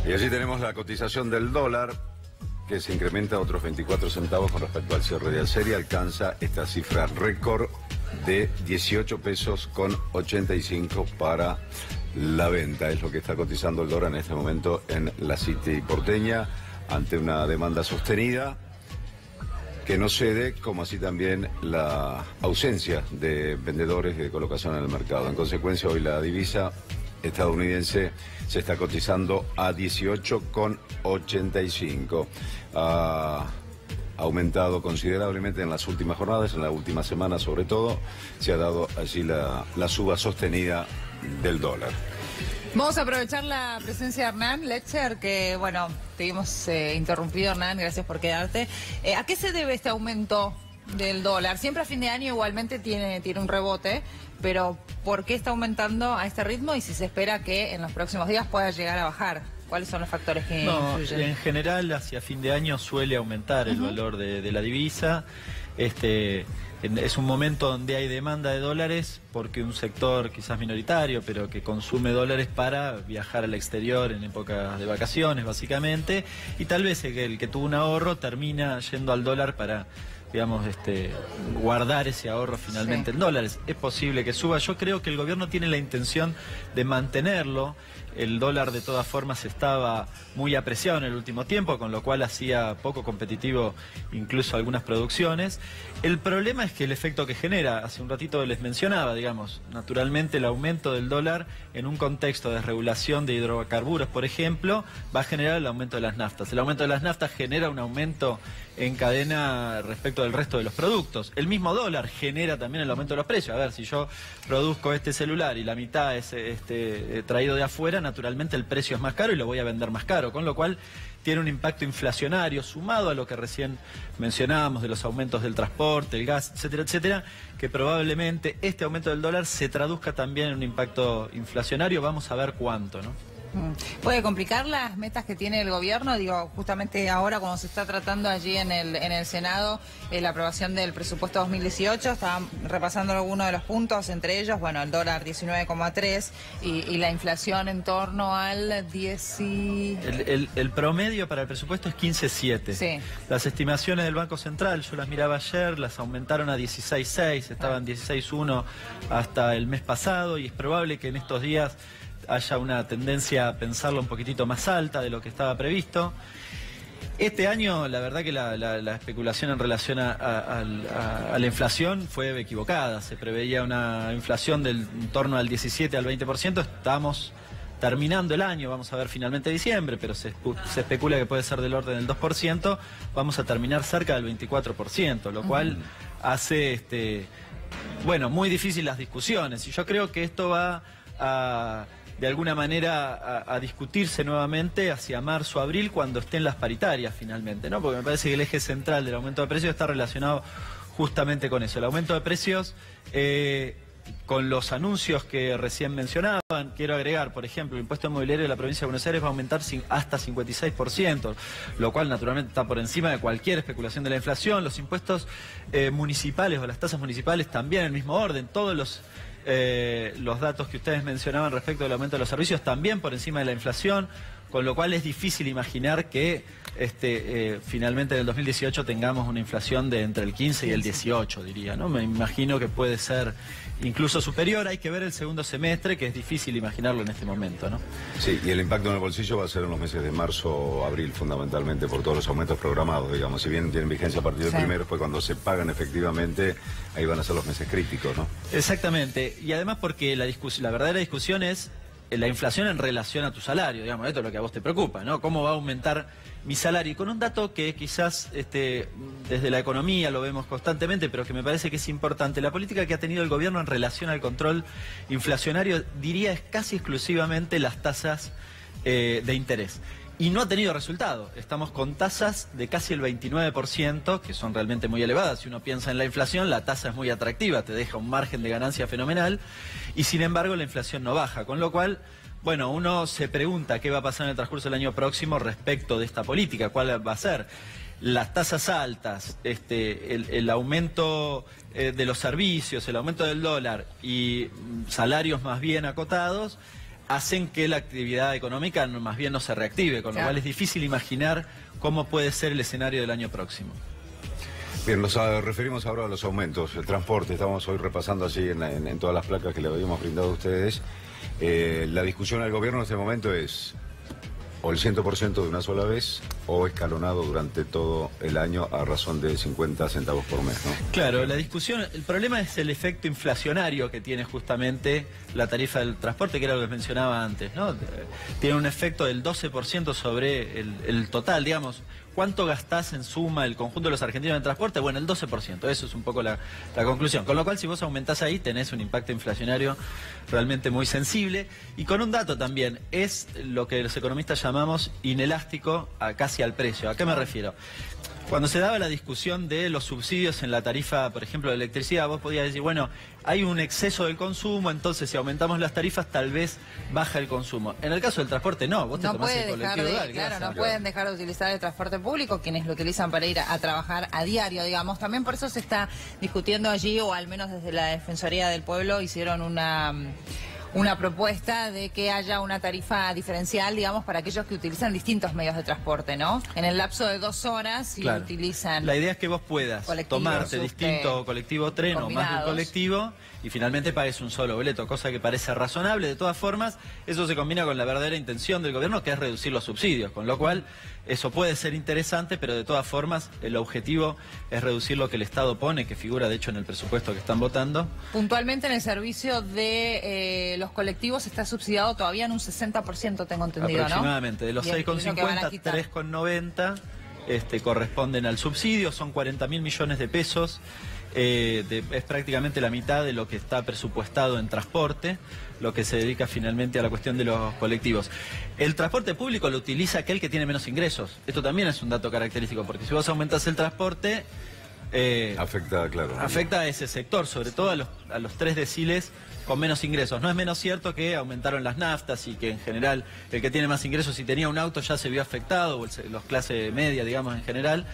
Y allí tenemos la cotización del dólar, que se incrementa otros 24 centavos con respecto al cierre de ayer y alcanza esta cifra récord de 18 pesos con 85 para la venta. Es lo que está cotizando el dólar en este momento en la City porteña, ante una demanda sostenida que no cede, como así también la ausencia de vendedores de colocación en el mercado. En consecuencia, hoy la divisa estadounidense se está cotizando a 18,85. Ha aumentado considerablemente en las últimas jornadas, en la última semana sobre todo, se ha dado allí la suba sostenida del dólar. Vamos a aprovechar la presencia de Hernán Letcher, que bueno, te hemos interrumpido, Hernán, gracias por quedarte. ¿A qué se debe este aumento del dólar? Siempre a fin de año igualmente tiene un rebote, pero ¿por qué está aumentando a este ritmo y si se espera que en los próximos días pueda llegar a bajar? ¿Cuáles son los factores que influyen? En general, hacia fin de año suele aumentar el valor de la divisa. Es un momento donde hay demanda de dólares porque un sector quizás minoritario, pero que consume dólares para viajar al exterior en épocas de vacaciones, básicamente, y tal vez el que tuvo un ahorro termina yendo al dólar para, digamos, guardar ese ahorro finalmente en dólares. Es posible que suba. Yo creo que el gobierno tiene la intención de mantenerlo. El dólar de todas formas estaba muy apreciado en el último tiempo, con lo cual hacía poco competitivo incluso algunas producciones. El problema es que el efecto que genera, hace un ratito les mencionaba, digamos, naturalmente el aumento del dólar en un contexto de desregulación de hidrocarburos, por ejemplo, va a generar el aumento de las naftas. El aumento de las naftas genera un aumento en cadena respecto del resto de los productos. El mismo dólar genera también el aumento de los precios. A ver, si yo produzco este celular y la mitad es traído de afuera, naturalmente el precio es más caro y lo voy a vender más caro, con lo cual tiene un impacto inflacionario sumado a lo que recién mencionábamos de los aumentos del transporte, el gas, etcétera, etcétera, que probablemente este aumento del dólar se traduzca también en un impacto inflacionario. Vamos a ver cuánto, ¿no? ¿Puede complicar las metas que tiene el gobierno? Digo, justamente ahora cuando se está tratando allí en el Senado la aprobación del presupuesto 2018, estaban repasando algunos de los puntos, entre ellos, bueno, el dólar 19,3 y la inflación en torno al 10 y... El promedio para el presupuesto es 15,7. Sí. Las estimaciones del Banco Central, yo las miraba ayer, las aumentaron a 16,6, estaban 16,1 hasta el mes pasado, y es probable que en estos días haya una tendencia a pensarlo un poquitito más alta de lo que estaba previsto. Este año, la verdad que la especulación en relación a la inflación fue equivocada. Se preveía una inflación en torno al 17 al 20%. Estamos terminando el año, vamos a ver finalmente diciembre, pero se especula que puede ser del orden del 2%. Vamos a terminar cerca del 24%, lo cual hace bueno, muy difícil las discusiones. Y yo creo que esto va de alguna manera a discutirse nuevamente hacia marzo, abril, cuando estén las paritarias finalmente, ¿no? Porque me parece que el eje central del aumento de precios está relacionado justamente con eso. El aumento de precios, con los anuncios que recién mencionaban, quiero agregar, por ejemplo, el impuesto inmobiliario de la provincia de Buenos Aires va a aumentar hasta 56%, lo cual naturalmente está por encima de cualquier especulación de la inflación. Los impuestos municipales o las tasas municipales también en el mismo orden. Todos los datos que ustedes mencionaban respecto del aumento de los servicios también por encima de la inflación, con lo cual es difícil imaginar que finalmente en el 2018 tengamos una inflación de entre el 15 y el 18, diría, ¿no? Me imagino que puede ser incluso superior. Hay que ver el segundo semestre, que es difícil imaginarlo en este momento, ¿no? Sí, y el impacto en el bolsillo va a ser en los meses de marzo o abril, fundamentalmente, por todos los aumentos programados, digamos. Si bien tienen vigencia a partir del primero, después cuando se pagan efectivamente, ahí van a ser los meses críticos, ¿no? Exactamente, y además porque la verdadera discusión es la inflación en relación a tu salario, digamos, esto es lo que a vos te preocupa, ¿no? ¿Cómo va a aumentar mi salario? Y con un dato que quizás desde la economía lo vemos constantemente, pero que me parece que es importante. La política que ha tenido el gobierno en relación al control inflacionario, diría, es casi exclusivamente las tasas de interés. Y no ha tenido resultado. Estamos con tasas de casi el 29%, que son realmente muy elevadas. Si uno piensa en la inflación, la tasa es muy atractiva, te deja un margen de ganancia fenomenal, y sin embargo la inflación no baja, con lo cual, bueno, uno se pregunta qué va a pasar en el transcurso del año próximo respecto de esta política, cuál va a ser. Las tasas altas, el aumento de los servicios, el aumento del dólar y salarios más bien acotados, hacen que la actividad económica más bien no se reactive, con lo Claro. cual es difícil imaginar cómo puede ser el escenario del año próximo. Bien, nos referimos ahora a los aumentos, el transporte, estamos hoy repasando así en todas las placas que le habíamos brindado a ustedes. La discusión al gobierno en este momento es o el 100% de una sola vez o escalonado durante todo el año a razón de 50 centavos por mes, ¿no? Claro, la discusión, el problema es el efecto inflacionario que tiene justamente la tarifa del transporte, que era lo que mencionaba antes, ¿no? Tiene un efecto del 12% sobre el total, digamos. ¿Cuánto gastás en suma el conjunto de los argentinos en transporte? Bueno, el 12%, eso es un poco la conclusión. Con lo cual, si vos aumentás ahí, tenés un impacto inflacionario realmente muy sensible. Y con un dato también, es lo que los economistas llamamos inelástico casi al precio. ¿A qué me refiero? Cuando se daba la discusión de los subsidios en la tarifa, por ejemplo, de electricidad, vos podías decir, bueno, hay un exceso del consumo, entonces si aumentamos las tarifas tal vez baja el consumo. En el caso del transporte no, vos te No tomás el puede dejar colectivo. de, claro, no pueden dejar de utilizar el transporte público quienes lo utilizan para ir a trabajar a diario, digamos. También por eso se está discutiendo allí, o al menos desde la Defensoría del Pueblo hicieron una propuesta de que haya una tarifa diferencial, digamos, para aquellos que utilizan distintos medios de transporte, ¿no? En el lapso de 2 horas, si Claro. utilizan... La idea es que vos puedas colectivos, tomarte distinto colectivo tren o más de un combinados. colectivo y finalmente pagues un solo boleto, cosa que parece razonable. De todas formas, eso se combina con la verdadera intención del gobierno, que es reducir los subsidios, con lo cual eso puede ser interesante, pero de todas formas el objetivo es reducir lo que el Estado pone, que figura de hecho en el presupuesto que están votando. Puntualmente en el servicio de los colectivos está subsidiado todavía en un 60%, tengo entendido, ¿no? Aproximadamente, de los Bien, es lo que van a 6,50, quitar. 3,90 corresponden al subsidio, son 40.000 millones de pesos, es prácticamente la mitad de lo que está presupuestado en transporte, lo que se dedica finalmente a la cuestión de los colectivos. El transporte público lo utiliza aquel que tiene menos ingresos, esto también es un dato característico, porque si vos aumentás el transporte... Afecta, claro. Afecta a ese sector, sobre todo a los 3 deciles con menos ingresos. No es menos cierto que aumentaron las naftas y que en general el que tiene más ingresos, si tenía un auto, ya se vio afectado, o los clase media, digamos, en general.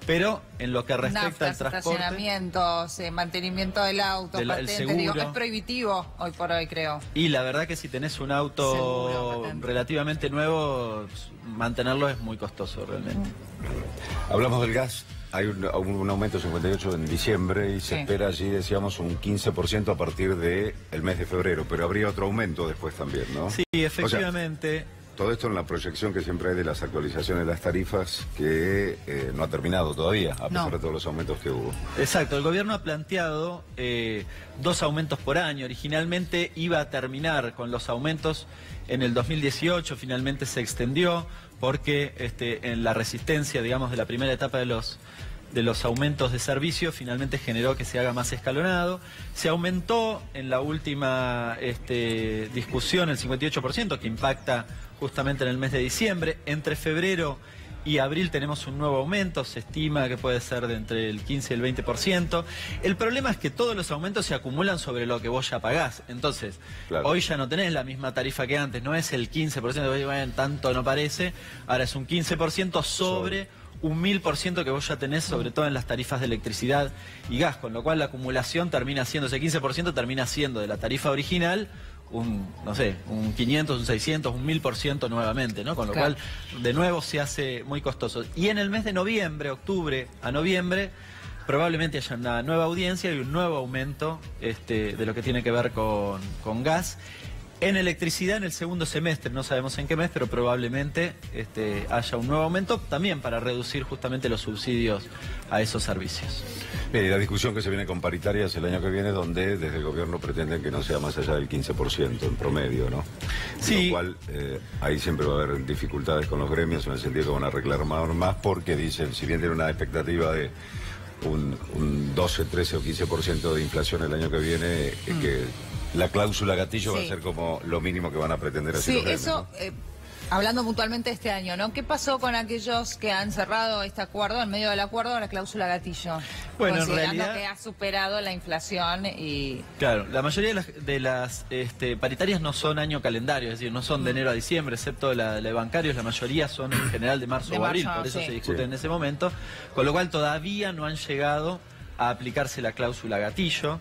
Pero en lo que respecta Naftas, al transporte... estacionamientos, mantenimiento del auto, el patentes, seguro. digo, es prohibitivo hoy por hoy, creo. Y la verdad que si tenés un auto Seguro, patente. relativamente nuevo, mantenerlo es muy costoso realmente. Hablamos del gas. Hay un aumento de 58 en diciembre y se Sí. espera allí, decíamos, un 15% a partir del mes de febrero, pero habría otro aumento después también, ¿no? Sí, efectivamente. Todo esto en la proyección que siempre hay de las actualizaciones de las tarifas que no ha terminado todavía, a pesar No. de todos los aumentos que hubo. Exacto, el gobierno ha planteado 2 aumentos por año. Originalmente iba a terminar con los aumentos en el 2018, finalmente se extendió porque en la resistencia, digamos, de la primera etapa de los aumentos de servicio finalmente generó que se haga más escalonado. Se aumentó en la última discusión el 58%, que impacta justamente en el mes de diciembre. Entre febrero y abril tenemos un nuevo aumento, se estima que puede ser de entre el 15 y el 20%. El problema es que todos los aumentos se acumulan sobre lo que vos ya pagás. Entonces, Claro. hoy ya no tenés la misma tarifa que antes, no es el 15%, bueno, tanto no parece, ahora es un 15% sobre un 1000% que vos ya tenés, sobre todo en las tarifas de electricidad y gas, con lo cual la acumulación termina siendo, ese 15% termina siendo de la tarifa original un 500, un 600, un 1000% nuevamente, ¿no? Con lo Claro. cual, de nuevo se hace muy costoso. Y en el mes de noviembre, octubre a noviembre, probablemente haya una nueva audiencia y un nuevo aumento de lo que tiene que ver con gas. En electricidad en el segundo semestre, no sabemos en qué mes, pero probablemente haya un nuevo aumento también para reducir justamente los subsidios a esos servicios. Bien, y la discusión que se viene con paritarias el año que viene, donde desde el gobierno pretenden que no sea más allá del 15% en promedio, ¿no? Sí. Lo cual ahí siempre va a haber dificultades con los gremios en el sentido que van a reclamar más porque dicen, si bien tienen una expectativa de un 12, 13 o 15% de inflación el año que viene, que la cláusula gatillo va a Sí. ser como lo mínimo que van a pretender hacer Sí, los gremios, eso, ¿no? hablando puntualmente de este año, ¿no? ¿Qué pasó con aquellos que han cerrado este acuerdo, en medio del acuerdo, la cláusula gatillo? Bueno, en Considerando realidad- que ha superado la inflación y... Claro, la mayoría de las paritarias no son año calendario, es decir, no son de enero a diciembre, excepto la de bancarios, la mayoría son en general de marzo De o abril, marzo, por eso sí. se discute Sí. en ese momento, con lo cual todavía no han llegado a aplicarse la cláusula gatillo.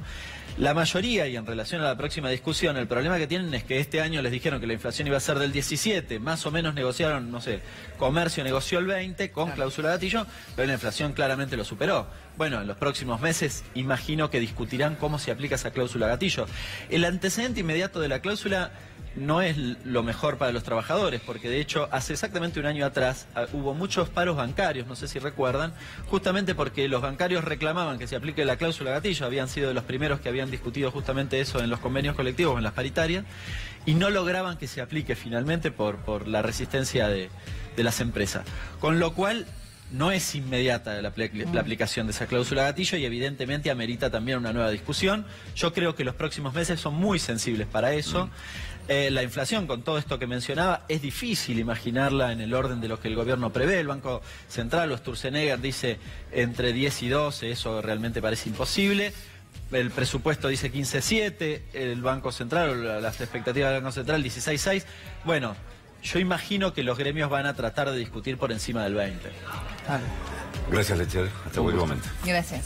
La mayoría, y en relación a la próxima discusión, el problema que tienen es que este año les dijeron que la inflación iba a ser del 17, más o menos negociaron, no sé, Comercio negoció el 20 con cláusula gatillo, pero la inflación claramente lo superó. Bueno, en los próximos meses imagino que discutirán cómo se aplica esa cláusula gatillo. El antecedente inmediato de la cláusula no es lo mejor para los trabajadores, porque de hecho hace exactamente un año atrás hubo muchos paros bancarios, no sé si recuerdan, justamente porque los bancarios reclamaban que se aplique la cláusula gatillo, habían sido de los primeros que habían discutido justamente eso en los convenios colectivos, en las paritarias, y no lograban que se aplique finalmente por la resistencia de las empresas. Con lo cual no es inmediata la aplicación de esa cláusula gatillo y evidentemente amerita también una nueva discusión. Yo creo que los próximos meses son muy sensibles para eso. La inflación, con todo esto que mencionaba, es difícil imaginarla en el orden de lo que el gobierno prevé. El Banco Central o Sturzenegger dice entre 10 y 12, eso realmente parece imposible. El presupuesto dice 15,7, el Banco Central, o las expectativas del Banco Central, 16,6. Bueno, yo imagino que los gremios van a tratar de discutir por encima del 20. Gracias, Letcher. Hasta buen momento. Gracias.